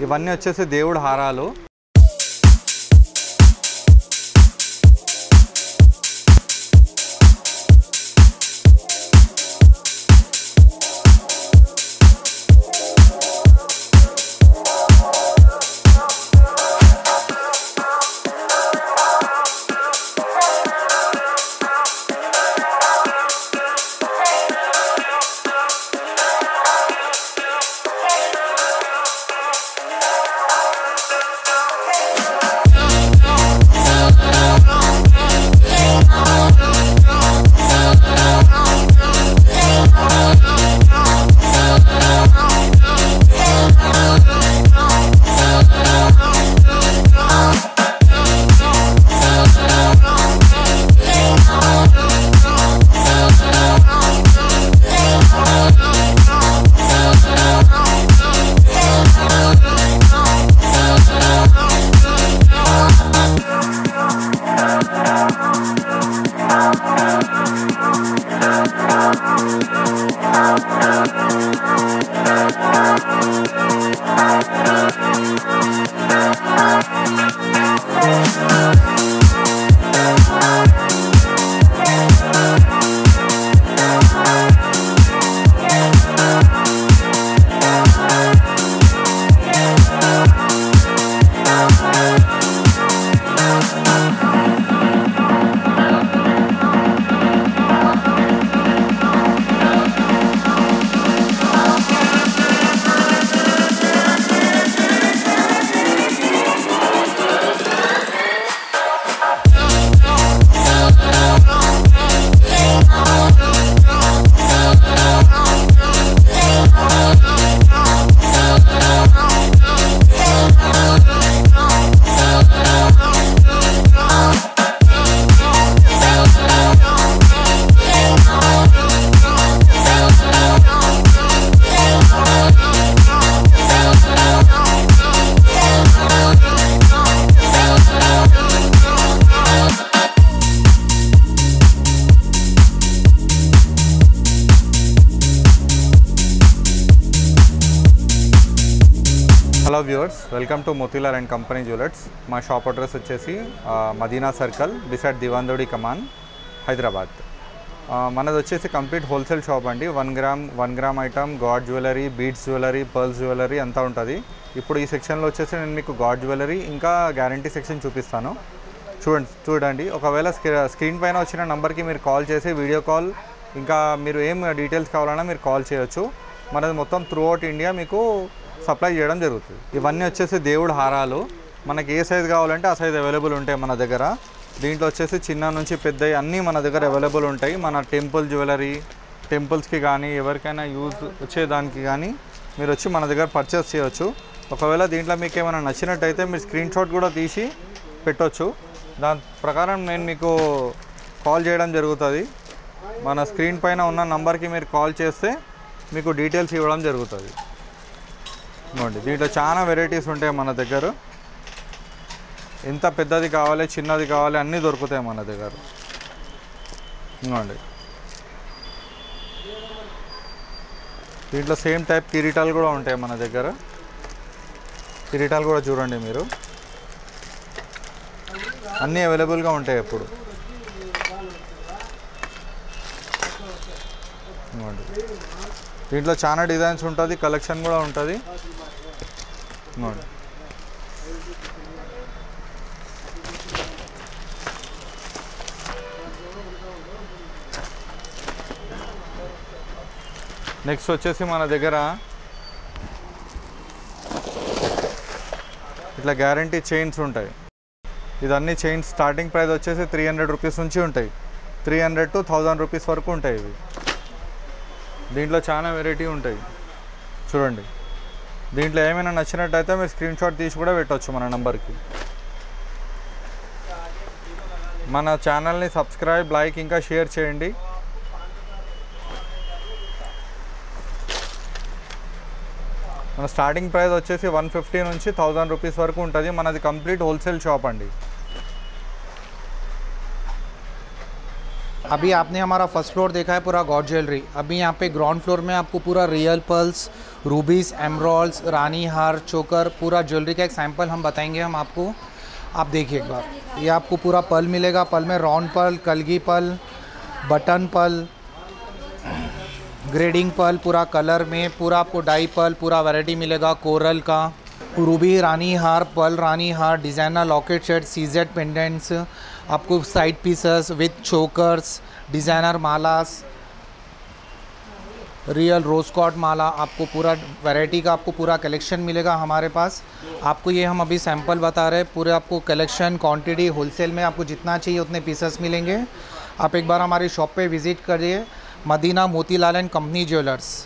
ఇవన్నీ వచ్చేసి దేవుడి హారాలు. Hello viewers, welcome to Motilal and company jewellers. మా షాప్ అడ్రస్ వచ్చేసి మదీనా సర్కిల్ బిసైడ్ దివాందోడి కమాన్, హైదరాబాద్. మనది వచ్చేసి కంప్లీట్ హోల్సేల్ షాప్ అండి. 1 gram item, God jewellery, beads jewellery, pearls jewellery అంతా ఉంటుంది. ఇప్పుడు ఈ సెక్షన్లో వచ్చేసి నేను మీకు గాడ్ జ్యువెలరీ ఇంకా గ్యారంటీ సెక్షన్ చూపిస్తాను. చూడండి. ఒకవేళ స్క్రీన్ పైన వచ్చిన నెంబర్కి మీరు కాల్ చేసి వీడియో కాల్ ఇంకా మీరు ఏం డీటెయిల్స్ కావాలన్నా మీరు కాల్ చేయొచ్చు. మనది మొత్తం త్రూ అవుట్ ఇండియా మీకు సప్లై చేయడం జరుగుతుంది. ఇవన్నీ వచ్చేసి దేవుడి హారాలు. మనకి ఏ సైజు కావాలంటే ఆ సైజు అవైలబుల్ ఉంటాయి మన దగ్గర. దీంట్లో వచ్చేసి చిన్న నుంచి పెద్దవి అన్నీ మన దగ్గర అవైలబుల్ ఉంటాయి. మన టెంపుల్ జ్యువెలరీ, టెంపుల్స్కి కానీ ఎవరికైనా యూజ్ వచ్చేదానికి కానీ మీరు వచ్చి మన దగ్గర పర్చేస్ చేయొచ్చు. ఒకవేళ దీంట్లో మీకు ఏమైనా నచ్చినట్టయితే మీరు స్క్రీన్ షాట్ కూడా తీసి పెట్టవచ్చు. దాని ప్రకారం నేను మీకు కాల్ చేయడం జరుగుతుంది. మన స్క్రీన్ పైన ఉన్న నంబర్కి మీరు కాల్ చేస్తే మీకు డీటెయిల్స్ ఇవ్వడం జరుగుతుంది. ఇవ్వండి, దీంట్లో చాలా వెరైటీస్ ఉంటాయి మన దగ్గర. ఎంత పెద్దది కావాలి, చిన్నది కావాలి, అన్నీ దొరుకుతాయి మన దగ్గర. ఇవ్వండి, దీంట్లో సేమ్ టైప్ కిరీటాలు కూడా ఉంటాయి మన దగ్గర. కిరీటాలు కూడా చూడండి మీరు, అన్నీ అవైలబుల్గా ఉంటాయి ఎప్పుడు. ఇవ్వండి, దీంట్లో చాలా డిజైన్స్ ఉంటుంది, కలెక్షన్ కూడా ఉంటుంది. నెక్స్ట్ వచ్చేసి మన దగ్గర ఇట్లా గ్యారంటీ చైన్స్ ఉంటాయి. ఇదన్నీ చైన్స్ స్టార్టింగ్ ప్రైస్ వచ్చేసి 300 రూపీస్ నుంచి ఉంటాయి. 300 to 1000 రూపీస్ వరకు ఉంటాయి ఇవి. దీంట్లో చాలా వెరైటీ ఉంటాయి చూడండి. దీంట్లో ఏమైనా నచ్చినట్టయితే మీరు స్క్రీన్ షాట్ తీసి కూడా పెట్టవచ్చు మన నెంబర్కి. మన ఛానల్ని సబ్స్క్రైబ్, లైక్ ఇంకా షేర్ చేయండి. మన స్టార్టింగ్ ప్రైస్ వచ్చేసి 150 నుంచి 1000 రూపీస్ వరకు ఉంటుంది. మనది కంప్లీట్ హోల్సేల్ షాప్ అండి. अभी आपने हमारा फर्स्ट फ्लोर देखा है पूरा गॉड ज्वेलरी। अभी यहाँ पे ग्राउंड फ्लोर में आपको पूरा रियल पर्ल्स, रूबीज, एमरॉल्ड्स, रानी हार, चोकर, पूरा ज्वेलरी का एक सैंपल हम बताएंगे हम आपको। आप देखिए एक बार, ये आपको पूरा पर्ल मिलेगा। पर्ल में राउंड पर्ल, कलगी pearl, button pearl, grading pearl, पूरा कलर में, पूरा आपको डाई पर्ल, पूरा वैरायटी मिलेगा। कोरल का, रूबी, रानी हार, पर्ल रानी हार, designer locket set, CZ pendants, आपको side pieces with chokers, designer मालास, रियल रोज कॉट माला, आपको पूरा वैरायटी का आपको पूरा कलेक्शन मिलेगा हमारे पास। आपको ये हम अभी सैंपल बता रहे हैं, पूरे आपको कलेक्शन क्वांटिटी होलसेल में आपको जितना चाहिए उतने पीसेस मिलेंगे। आप एक बार हमारी शॉप पे विज़िट करिए, Madina Motilal and company jewellers.